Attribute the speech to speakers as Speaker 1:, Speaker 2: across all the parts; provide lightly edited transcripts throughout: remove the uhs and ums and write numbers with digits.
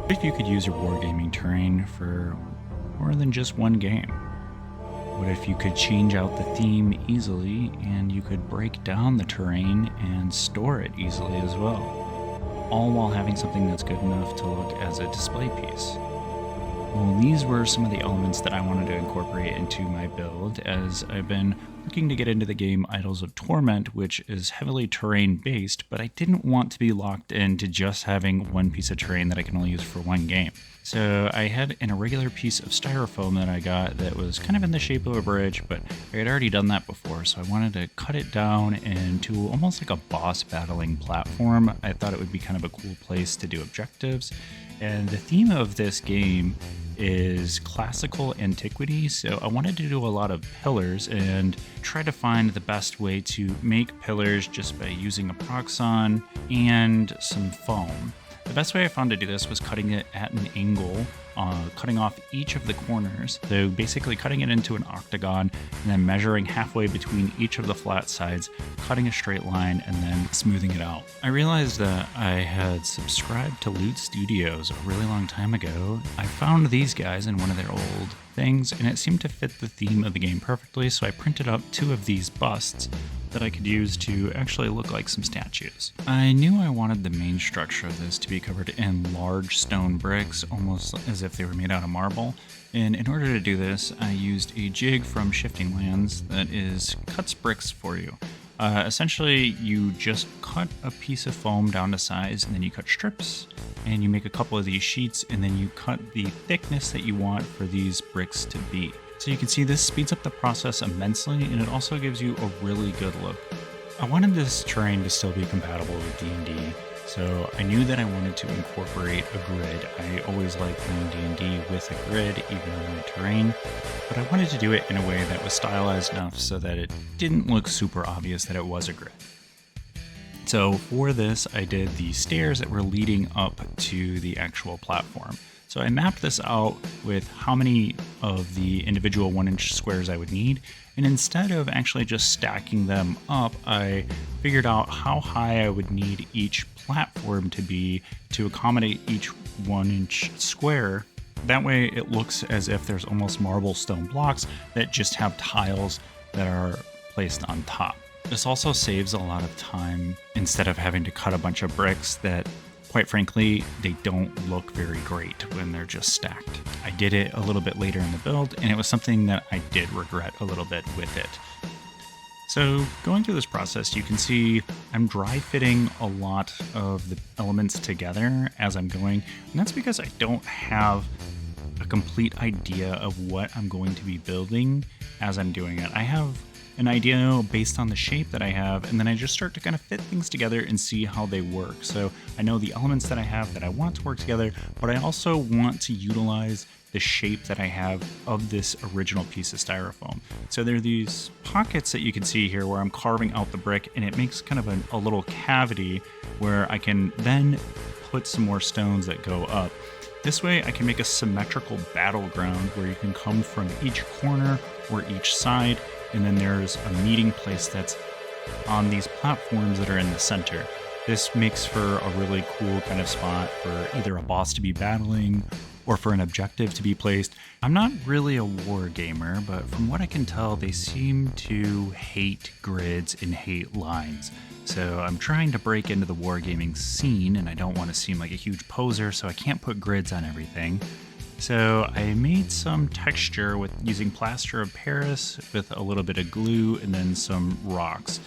Speaker 1: What if you could use your wargaming terrain for more than just one game? What if you could change out the theme easily and you could break down the terrain and store it easily as well, all while having something that's good enough to look as a display piece? Well, these were some of the elements that I wanted to incorporate into my build, as I've been looking to get into the game Idols of Torment, which is heavily terrain based, but I didn't want to be locked into just having one piece of terrain that I can only use for one game. So I had an irregular piece of styrofoam that I got that was kind of in the shape of a bridge, but I had already done that before, so I wanted to cut it down into almost like a boss battling platform. I thought it would be kind of a cool place to do objectives. And the theme of this game is classical antiquity, so I wanted to do a lot of pillars and try to find the best way to make pillars just by using a proxon and some foam. The best way I found to do this was cutting it at an angle, cutting off each of the corners. So basically cutting it into an octagon and then measuring halfway between each of the flat sides, cutting a straight line, and then smoothing it out. I realized that I had subscribed to Loot Studios a really long time ago. I found these guys in one of their old things, and it seemed to fit the theme of the game perfectly, so I printed up 2 of these busts that I could use to actually look like some statues. I knew I wanted the main structure of this to be covered in large stone bricks, almost as if they were made out of marble. And in order to do this, I used a jig from Shifting Lands that cuts bricks for you. Essentially, you just cut a piece of foam down to size, and then you cut strips, and you make a couple of these sheets, and then you cut the thickness that you want for these bricks to be. So you can see this speeds up the process immensely, and it also gives you a really good look. I wanted this terrain to still be compatible with D&D, so I knew that I wanted to incorporate a grid. I always like playing D&D with a grid, even on my terrain, but I wanted to do it in a way that was stylized enough so that it didn't look super obvious that it was a grid. So for this, I did the stairs that were leading up to the actual platform. So I mapped this out with how many of the individual 1-inch squares I would need, and instead of actually just stacking them up, I figured out how high I would need each platform to be to accommodate each 1-inch square. That way it looks as if there's almost marble stone blocks that just have tiles that are placed on top. This also saves a lot of time instead of having to cut a bunch of bricks that, quite frankly, they don't look very great when they're just stacked. I did it a little bit later in the build, and it was something that I did regret a little bit with it. So going through this process, you can see I'm dry fitting a lot of the elements together as I'm going, and that's because I don't have a complete idea of what I'm going to be building as I'm doing it. I have an idea based on the shape that I have, and then I just start to kind of fit things together and see how they work. So I know the elements that I have that I want to work together, but I also want to utilize the shape that I have of this original piece of styrofoam. So there are these pockets that you can see here where I'm carving out the brick, and it makes kind of a little cavity where I can then put some more stones that go up. This way I can make a symmetrical battleground where you can come from each corner or each side, and then there's a meeting place that's on these platforms that are in the center. This makes for a really cool kind of spot for either a boss to be battling or for an objective to be placed. I'm not really a war gamer, but from what I can tell, they seem to hate grids and hate lines. So I'm trying to break into the wargaming scene, and I don't want to seem like a huge poser, so I can't put grids on everything. So I made some texture with using plaster of Paris with a little bit of glue and then some rocks.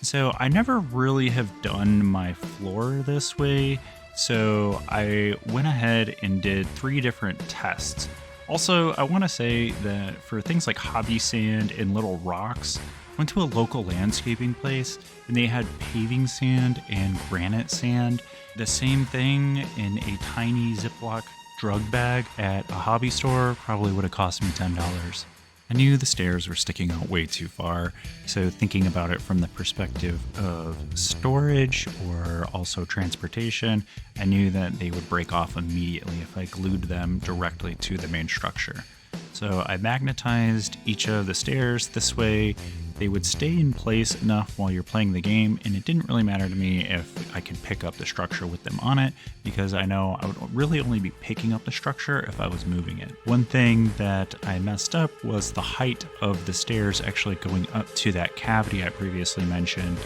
Speaker 1: So I never really have done my floor this way, so I went ahead and did 3 different tests. Also, I want to say that for things like hobby sand and little rocks, I went to a local landscaping place and they had paving sand and granite sand. The same thing in a tiny Ziploc drug bag at a hobby store probably would have cost me $10. I knew the stairs were sticking out way too far, so thinking about it from the perspective of storage or also transportation, I knew that they would break off immediately if I glued them directly to the main structure. So I magnetized each of the stairs this way, they would stay in place enough while you're playing the game, and it didn't really matter to me if I could pick up the structure with them on it, because I know I would really only be picking up the structure if I was moving it. One thing that I messed up was the height of the stairs actually going up to that cavity I previously mentioned,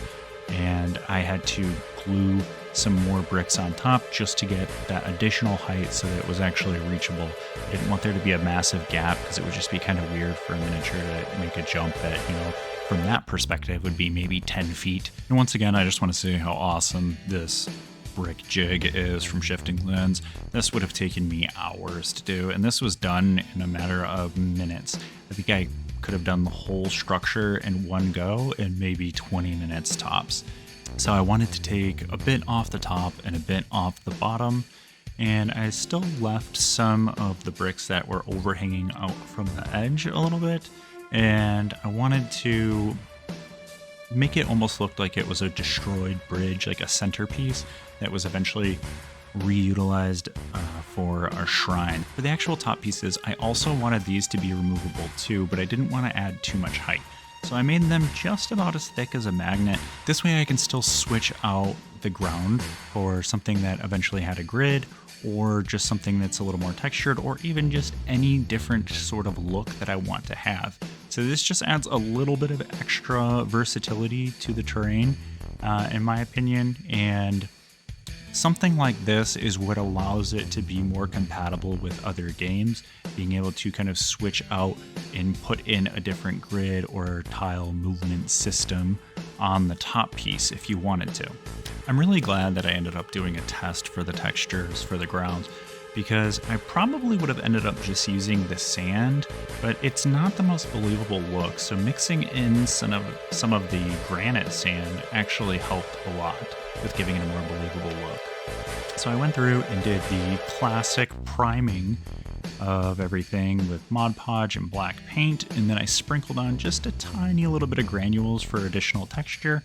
Speaker 1: and I had to glue some more bricks on top just to get that additional height so that it was actually reachable. I didn't want there to be a massive gap because it would just be kind of weird for a miniature to make a jump that, from that perspective would be maybe 10 feet. And once again, I just want to say how awesome this brick jig is from Shifting Lens. This would have taken me hours to do, and this was done in a matter of minutes. I think I could have done the whole structure in one go in maybe 20 minutes tops. So I wanted to take a bit off the top and a bit off the bottom, and I still left some of the bricks that were overhanging out from the edge a little bit, and I wanted to make it almost look like it was a destroyed bridge, like a centerpiece that was eventually reutilized for a shrine. For the actual top pieces, I also wanted these to be removable too, but I didn't want to add too much height. So I made them just about as thick as a magnet. This way I can still switch out the ground for something that eventually had a grid, or just something that's a little more textured, or even just any different sort of look that I want to have. So this just adds a little bit of extra versatility to the terrain, in my opinion, and something like this is what allows it to be more compatible with other games, being able to kind of switch out and put in a different grid or tile movement system on the top piece if you wanted to. I'm really glad that I ended up doing a test for the textures for the grounds, because I probably would have ended up just using the sand, but it's not the most believable look, so mixing in some of the granite sand actually helped a lot with giving it a more believable look. So I went through and did the classic priming of everything with Mod Podge and black paint, and then I sprinkled on just a tiny little bit of granules for additional texture.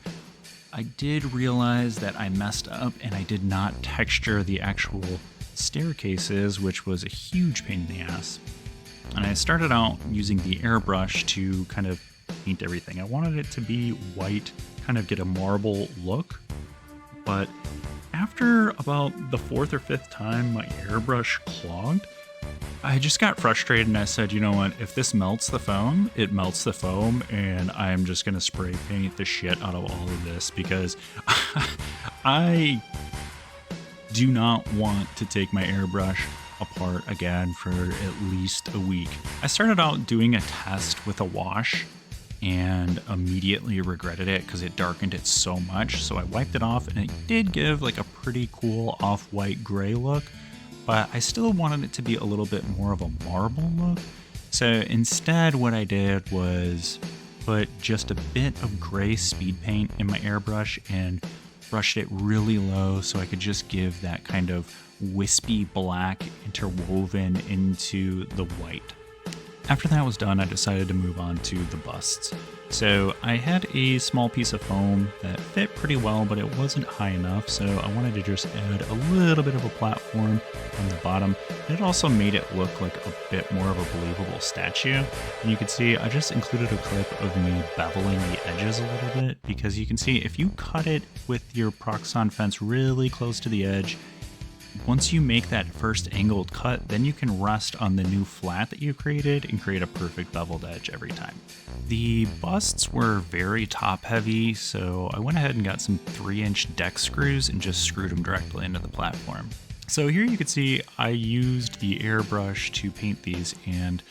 Speaker 1: I did realize that I messed up and I did not texture the actual staircases, which was a huge pain in the ass. And I started out using the airbrush to kind of paint everything. I wanted it to be white, kind of get a marble look, but after about the 4th or 5th time my airbrush clogged, I just got frustrated and I said, you know what, if this melts the foam, it melts the foam, and I'm just going to spray paint the shit out of all of this, because I do not want to take my airbrush apart again for at least a week. I started out doing a test with a wash and immediately regretted it because it darkened it so much. So I wiped it off and it did give like a pretty cool off-white gray look, but I still wanted it to be a little bit more of a marble look. So instead what I did was put just a bit of gray speed paint in my airbrush and brushed it really low so I could just give that kind of wispy black interwoven into the white. After that was done, I decided to move on to the busts. So I had a small piece of foam that fit pretty well, but it wasn't high enough, so I wanted to just add a little bit of a platform on the bottom. It also made it look like a bit more of a believable statue. And you can see I just included a clip of me beveling the edges a little bit, because you can see if you cut it with your Proxxon fence really close to the edge, once you make that first angled cut, then you can rest on the new flat that you created and create a perfect beveled edge every time. The busts were very top heavy, so I went ahead and got some 3-inch deck screws and just screwed them directly into the platform. So here you can see I used the airbrush to paint these, and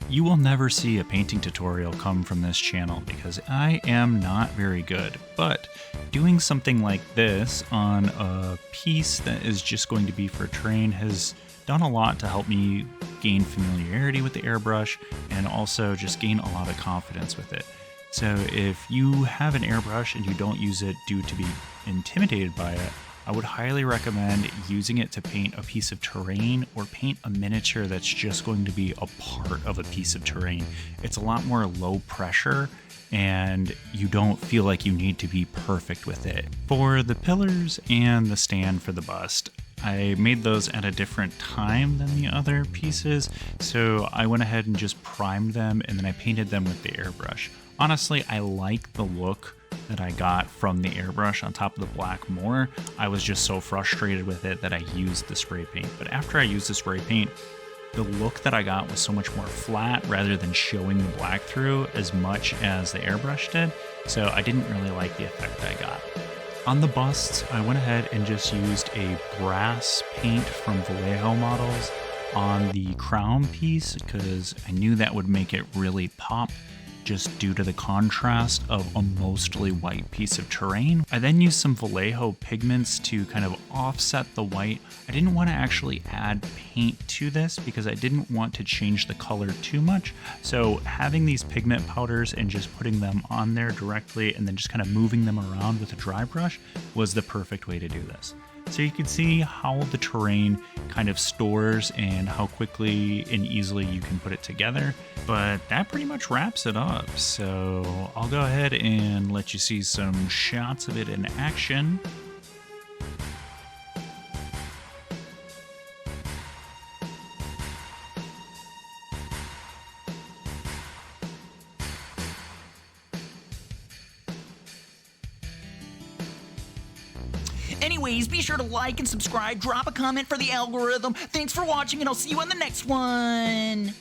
Speaker 1: you will never see a painting tutorial come from this channel because I am not very good, but doing something like this on a piece that is just going to be for terrain has done a lot to help me gain familiarity with the airbrush and also just gain a lot of confidence with it. So if you have an airbrush and you don't use it due to be intimidated by it, I would highly recommend using it to paint a piece of terrain or paint a miniature that's just going to be a part of a piece of terrain. It's a lot more low pressure and you don't feel like you need to be perfect with it. For the pillars and the stand for the bust, I made those at a different time than the other pieces, so I went ahead and just primed them and then I painted them with the airbrush. Honestly, I like the look that I got from the airbrush on top of the black more. I was just so frustrated with it that I used the spray paint. But after I used the spray paint, the look that I got was so much more flat rather than showing the black through as much as the airbrush did. So I didn't really like the effect I got. On the busts, I went ahead and just used a brass paint from Vallejo Models on the crown piece because I knew that would make it really pop just due to the contrast of a mostly white piece of terrain. I then used some Vallejo pigments to kind of offset the white. I didn't want to actually add paint to this because I didn't want to change the color too much. So having these pigment powders and just putting them on there directly and then just kind of moving them around with a dry brush was the perfect way to do this. So you can see how the terrain kind of stores and how quickly and easily you can put it together. But that pretty much wraps it up. So I'll go ahead and let you see some shots of it in action.
Speaker 2: Anyways, be sure to like and subscribe, drop a comment for the algorithm. Thanks for watching, and I'll see you on the next one.